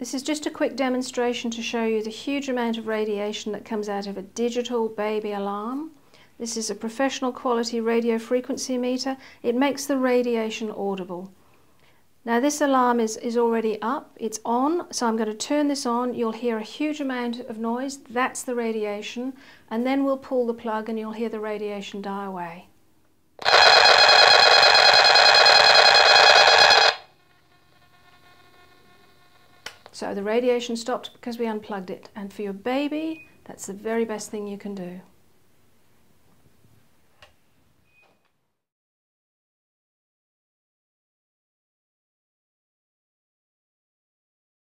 This is just a quick demonstration to show you the huge amount of radiation that comes out of a digital baby alarm. This is a professional quality radio frequency meter. It makes the radiation audible. Now this alarm is already up, it's on, so I'm going to turn this on. You'll hear a huge amount of noise, that's the radiation, and then we'll pull the plug and you'll hear the radiation die away. So the radiation stopped because we unplugged it, and for your baby, that's the very best thing you can do.